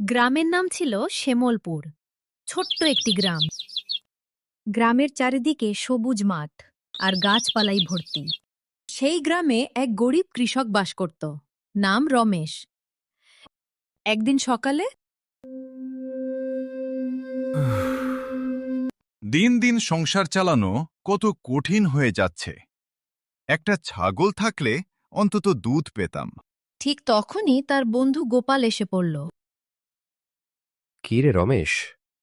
গ্রামের নাম ছিল শ্যামলপুর। ছোট্ট একটি গ্রাম। গ্রামের চারিদিকে সবুজ মাঠ আর গাছপালাই ভর্তি। সেই গ্রামে এক গরিব কৃষক বাস করত, নাম রমেশ। একদিন সকালে দিন দিন সংসার চালানো কত কঠিন হয়ে যাচ্ছে। একটা ছাগল থাকলে অন্তত দুধ পেতাম। ঠিক তখনই তার বন্ধু গোপাল এসে পড়ল। কি রে রমেশ,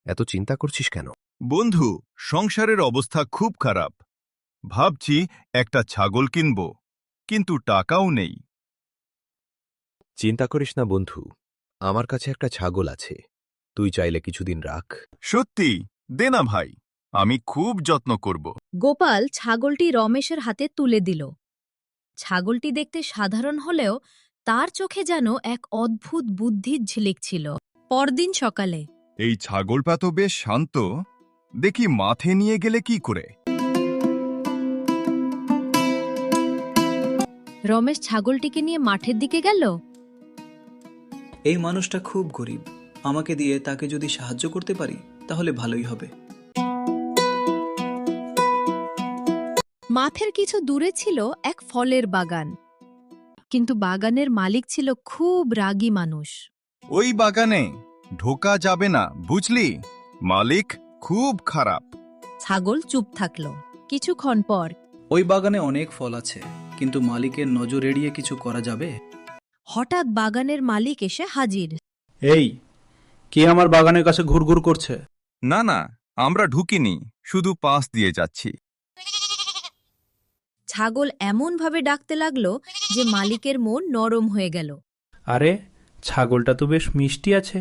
এত চিন্তা করছিস কেন? বন্ধু, সংসারের অবস্থা খুব খারাপ। ভাবছি একটা ছাগল কিনব, কিন্তু টাকাও নেই। চিন্তা করিস না বন্ধু, আমার কাছে একটা ছাগল আছে, তুই চাইলে কিছুদিন রাখ। সত্যি? দে না ভাই, আমি খুব যত্ন করব। গোপাল ছাগলটি রমেশের হাতে তুলে দিল। ছাগলটি দেখতে সাধারণ হলেও তার চোখে যেন এক অদ্ভুত বুদ্ধির ঝিলিক ছিল। পরদিন সকালে এই ছাগলটা তো বেশ শান্ত, দেখি মাঠে নিয়ে গেলে কি করে। রমেশ ছাগলটিকে নিয়ে মাঠের দিকে গেল। এই মানুষটা খুব গরিব, আমাকে দিয়ে তাকে যদি সাহায্য করতে পারি তাহলে ভালোই হবে। মাঠের কিছু দূরে ছিল এক ফলের বাগান, কিন্তু বাগানের মালিক ছিল খুব রাগী মানুষ। ওই বাগানে ঢোকা যাবে না, বুঝলি? মালিক খুব খারাপ। ছাগল চুপ থাকল। কিছুক্ষণ পর ওই বাগানে অনেক ফল আছে, কিন্তু মালিকের নজর এড়িয়ে কিছু করা যাবে? হঠাৎ বাগানের মালিক এসে হাজির। এই, কে আমার বাগানের কাছে ঘুরঘুর করছে? না না, আমরা ঢুকিনি, শুধু পাশ দিয়ে যাচ্ছি। ছাগল এমনভাবে ডাকতে লাগলো যে মালিকের মন নরম হয়ে গেল। আরে, ছাগলটা তো বেশ মিষ্টি আছে,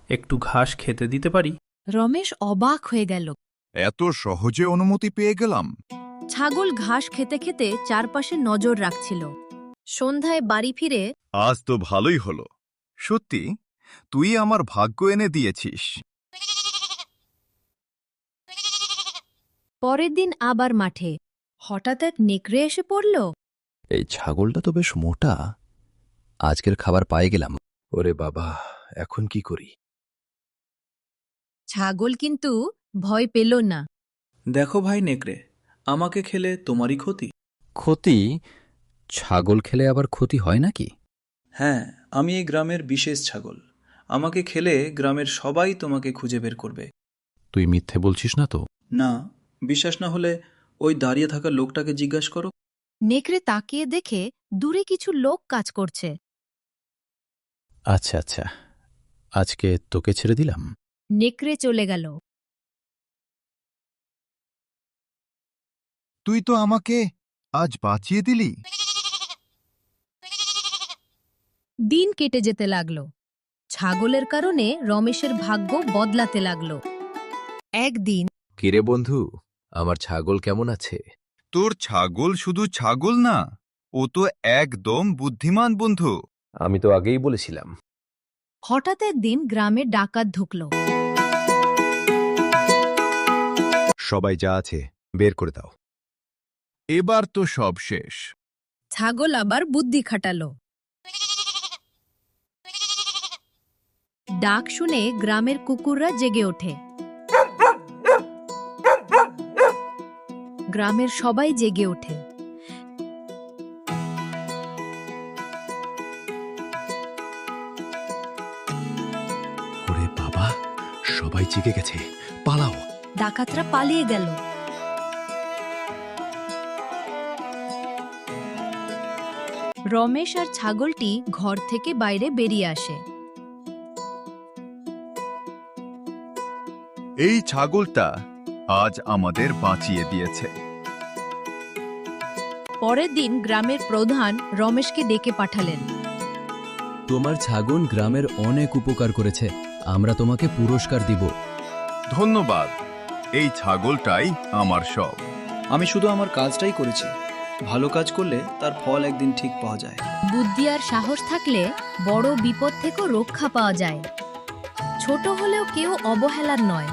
একটু ঘাস খেতে দিতে পারি? রমেশ অবাক হয়ে গেল। এত সহজে অনুমতি পেয়ে গেলাম? ছাগল ঘাস খেতে খেতে চারপাশে নজর রাখছিল। সন্ধ্যায় বাড়ি ফিরে আজ তো ভালোই হলো। সত্যি, তুই আমার ভাগ্য এনে দিয়েছিস। পরের দিন আবার মাঠে। হঠাৎ এক নেকড়ে এসে পড়ল। এই ছাগলটা তো বেশ মোটা, আজকের খাবার পায়ে গেলাম। ওরে বাবা, এখন কি করি? ছাগল কিন্তু ভয় পেল না। দেখো ভাই নেকড়ে, আমাকে খেলে তোমারই ক্ষতি। ক্ষতি? ছাগল খেলে আবার ক্ষতি হয় নাকি? হ্যাঁ, আমি এই গ্রামের বিশেষ ছাগল। আমাকে খেলে গ্রামের সবাই তোমাকে খুঁজে বের করবে। তুই মিথ্যে বলছিস না তো? না, বিশ্বাস না হলে ওই দাঁড়িয়ে থাকা লোকটাকে জিজ্ঞাসা করো। নেকড়ে তাকিয়ে দেখে দূরে কিছু লোক কাজ করছে। আচ্ছা আচ্ছা, আজকে তোকে ছেড়ে দিলাম। নেকড়ে চলে গেল। তুই তো আমাকে আজ বাঁচিয়ে দিলি। দিন কেটে যেতে লাগল। ছাগলের কারণে রমেশের ভাগ্য বদলাতে লাগল। একদিন কিরে বন্ধু, আমার ছাগল কেমন আছে? তোর ছাগল শুধু ছাগল না, ও তো একদম বুদ্ধিমান বন্ধু। আমি তো আগেই বলেছিলাম। হঠাৎ একদিন গ্রামে ডাকাত ঢুকল। সবাই যা আছে বের করে দাও। এবার তো সব শেষ। ছাগল আবার বুদ্ধি খাটালো। ডাক শুনে গ্রামের কুকুররা জেগে ওঠে। গ্রামের সবাই জেগে ওঠে। ওরে বাবা, সবাই জেগে গেছে, পালাও। ডাকাতরা পালিয়ে গেল। রমেশ আর ছাগলটি ঘর থেকে বাইরে বেরিয়ে আসে। এই ছাগলটা আজ আমাদের বাঁচিয়ে দিয়েছে। পরের দিন গ্রামের প্রধান রমেশকে ডেকে পাঠালেন। তোমার ছাগল গ্রামের অনেক উপকার করেছে, আমরা তোমাকে পুরস্কার দিব। ধন্যবাদ, এই ছাগলটাই আমার সব। আমি শুধু আমার কাজটাই করেছি। ভালো কাজ করলে তার ফল একদিন ঠিক পাওয়া যায়। বুদ্ধি আর সাহস থাকলে বড় বিপদ থেকেও রক্ষা পাওয়া যায়। ছোট হলেও কেউ অবহেলার নয়।